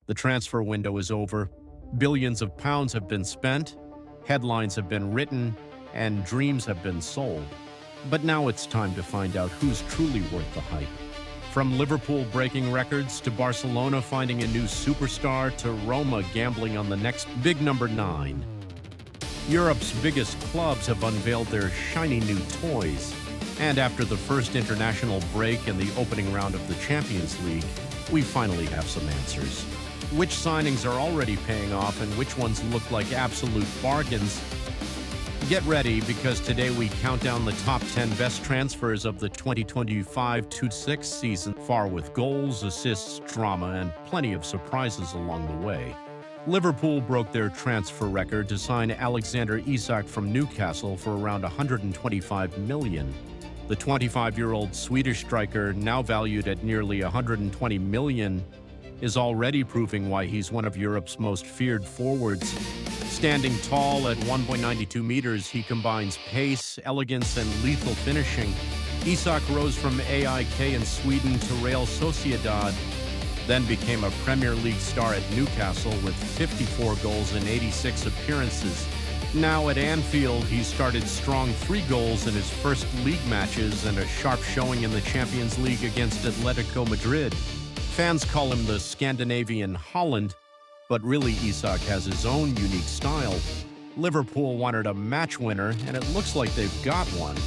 The transfer window is over. Billions of pounds have been spent, headlines have been written, and dreams have been sold. But now it's time to find out who's truly worth the hype. From Liverpool breaking records to Barcelona finding a new superstar to Roma gambling on the next big number 9. Europe's biggest clubs have unveiled their shiny new toys. And after the first international break and the opening round of the Champions League, we finally have some answers. Which signings are already paying off and which ones look like absolute bargains? Get ready, because today we count down the top 10 best transfers of the 2025-26 season, far with goals, assists, drama, and plenty of surprises along the way. Liverpool broke their transfer record to sign Alexander Isak from Newcastle for around $125 million. The 25-year-old Swedish striker, now valued at nearly $120 million, is already proving why he's one of Europe's most feared forwards. Standing tall at 1.92 meters, he combines pace, elegance, and lethal finishing. Isak rose from AIK in Sweden to Real Sociedad, then became a Premier League star at Newcastle with 54 goals in 86 appearances. Now at Anfield, he started strong 3 goals in his first league matches and a sharp showing in the Champions League against Atletico Madrid. Fans call him the Scandinavian Haaland, but really Isak has his own unique style. Liverpool wanted a match winner, and it looks like they've got one.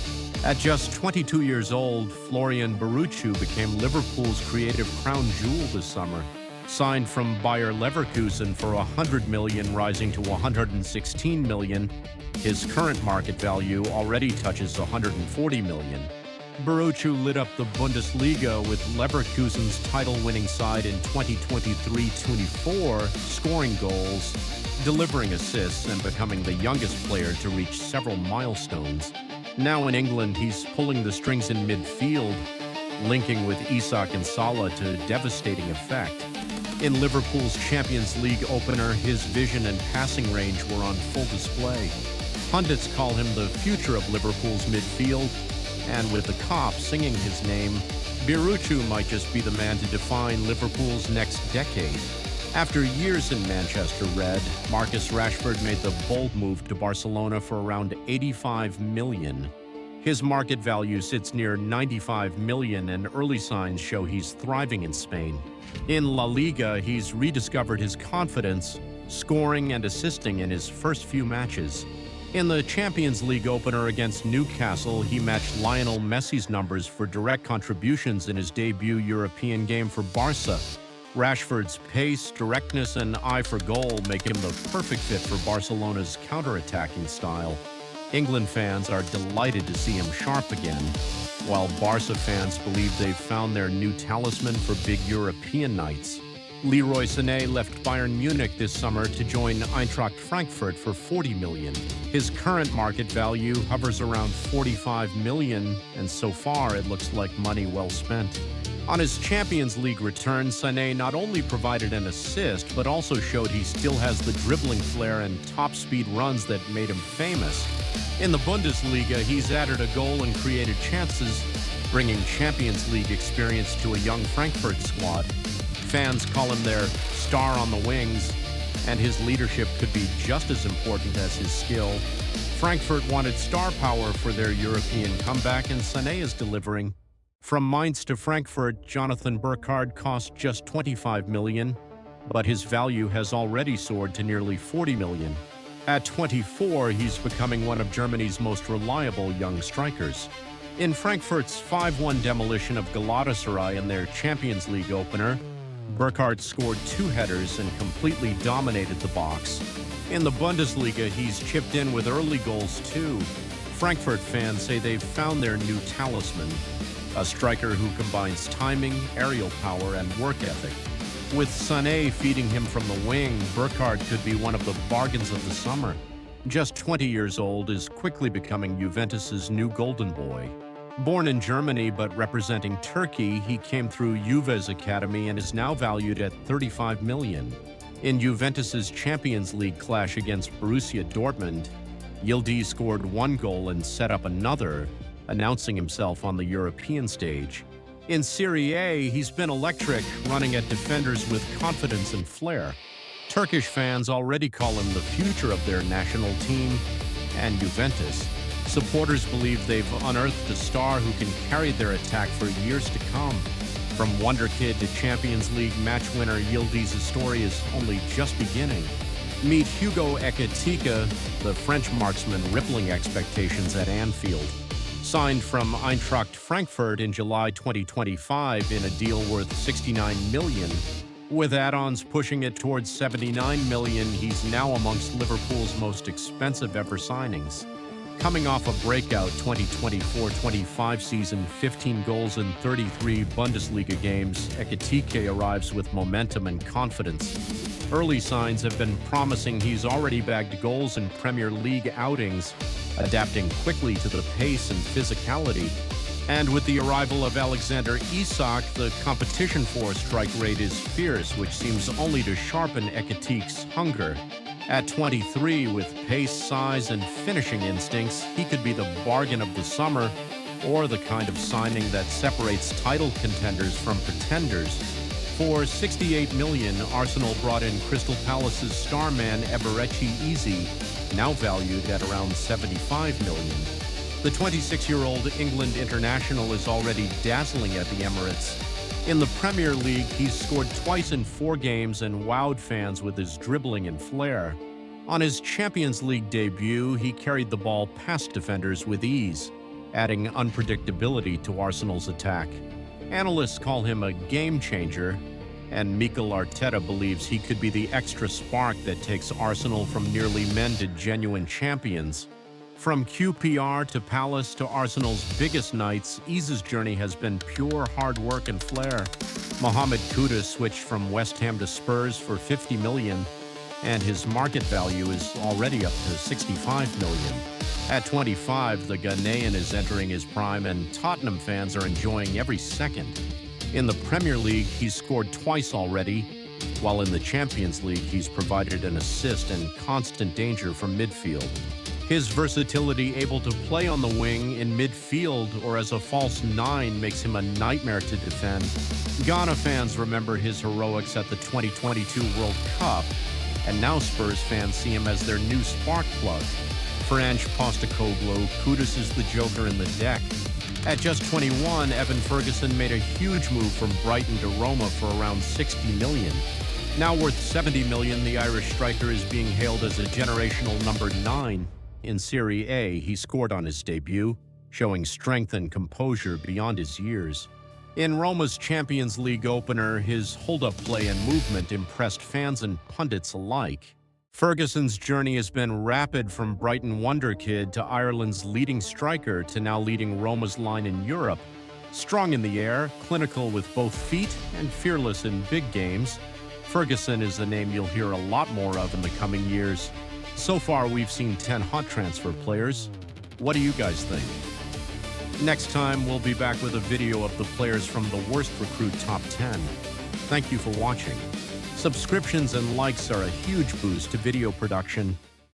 At just 22 years old, Florian Burkardt became Liverpool's creative crown jewel this summer. Signed from Bayer Leverkusen for $100 million, rising to $116 million, his current market value already touches $140 million. Burkardt lit up the Bundesliga with Leverkusen's title-winning side in 2023-24, scoring goals, delivering assists, and becoming the youngest player to reach several milestones. Now in England, he's pulling the strings in midfield, linking with Isak and Salah to devastating effect. In Liverpool's Champions League opener, his vision and passing range were on full display. Pundits call him the future of Liverpool's midfield, and with the Kop singing his name, Burkardt might just be the man to define Liverpool's next decade. After years in Manchester Red, Marcus Rashford made the bold move to Barcelona for around $85 million. His market value sits near $95 million, and early signs show he's thriving in Spain. In La Liga, he's rediscovered his confidence, scoring and assisting in his first few matches. In the Champions League opener against Newcastle, he matched Lionel Messi's numbers for direct contributions in his debut European game for Barca. Rashford's pace, directness, and eye for goal make him the perfect fit for Barcelona's counter-attacking style. England fans are delighted to see him sharp again, while Barca fans believe they've found their new talisman for big European nights. Leroy Sané left Bayern Munich this summer to join Eintracht Frankfurt for $40 million. His current market value hovers around $45 million, and so far it looks like money well spent. On his Champions League return, Sané not only provided an assist, but also showed he still has the dribbling flair and top-speed runs that made him famous. In the Bundesliga, he's added a goal and created chances, bringing Champions League experience to a young Frankfurt squad. Fans call him their star on the wings, and his leadership could be just as important as his skill. Frankfurt wanted star power for their European comeback, and Sané is delivering. From Mainz to Frankfurt, Jonathan Burkardt cost just $25 million, but his value has already soared to nearly $40 million. At 24, he's becoming one of Germany's most reliable young strikers. In Frankfurt's 5-1 demolition of Galatasaray in their Champions League opener, Burkardt scored 2 headers and completely dominated the box. In the Bundesliga, he's chipped in with early goals too. Frankfurt fans say they've found their new talisman, a striker who combines timing, aerial power, and work ethic. With Sané feeding him from the wing, Burkardt could be one of the bargains of the summer. Just 20 years old, is quickly becoming Juventus's new golden boy. Born in Germany but representing Turkey, he came through Juve's academy and is now valued at $35 million. In Juventus's Champions League clash against Borussia Dortmund, Yildiz scored 1 goal and set up another, announcing himself on the European stage. In Serie A, he's been electric, running at defenders with confidence and flair. Turkish fans already call him the future of their national team, and Juventus. Supporters believe they've unearthed a star who can carry their attack for years to come. From wonder kid to Champions League match winner, Yildiz's story is only just beginning. Meet Hugo Ekitike, the French marksman rippling expectations at Anfield. Signed from Eintracht Frankfurt in July 2025 in a deal worth $69 million. With add-ons pushing it towards $79 million, he's now amongst Liverpool's most expensive ever signings. Coming off a breakout 2024-25 season, 15 goals in 33 Bundesliga games, Ekitike arrives with momentum and confidence. Early signs have been promising. He's already bagged goals in Premier League outings, adapting quickly to the pace and physicality. And with the arrival of Alexander Isak, the competition for strike rate is fierce, which seems only to sharpen Ekitike's hunger. At 23, with pace, size, and finishing instincts, he could be the bargain of the summer, or the kind of signing that separates title contenders from pretenders. For $68 million, Arsenal brought in Crystal Palace's star man Eberechi Eze, now valued at around $75 million. The 26-year-old England international is already dazzling at the Emirates. In the Premier League, he's scored twice in 4 games and wowed fans with his dribbling and flair. On his Champions League debut, he carried the ball past defenders with ease, adding unpredictability to Arsenal's attack. Analysts call him a game changer, and Mikel Arteta believes he could be the extra spark that takes Arsenal from nearly men to genuine champions. From QPR to Palace to Arsenal's biggest nights, Eze's journey has been pure hard work and flair. Mohammed Kudus switched from West Ham to Spurs for $50 million, and his market value is already up to $65 million. At 25, the Ghanaian is entering his prime, and Tottenham fans are enjoying every second. In the Premier League, he's scored twice already, while in the Champions League, he's provided an assist and constant danger from midfield. His versatility, able to play on the wing, in midfield, or as a false 9, makes him a nightmare to defend. Ghana fans remember his heroics at the 2022 World Cup, and now Spurs fans see him as their new spark plug. For Ange Postecoglou, Kudus is the joker in the deck. At just 21, Evan Ferguson made a huge move from Brighton to Roma for around $60 million. Now worth $70 million, the Irish striker is being hailed as a generational number 9. In Serie A, he scored on his debut, showing strength and composure beyond his years. In Roma's Champions League opener, his hold-up play and movement impressed fans and pundits alike. Ferguson's journey has been rapid, from Brighton wonder kid to Ireland's leading striker to now leading Roma's line in Europe. Strong in the air, clinical with both feet, and fearless in big games, Ferguson is a name you'll hear a lot more of in the coming years. So far, we've seen 10 hot transfer players. What do you guys think? Next time, we'll be back with a video of the players from the worst recruit top 10. Thank you for watching. Subscriptions and likes are a huge boost to video production,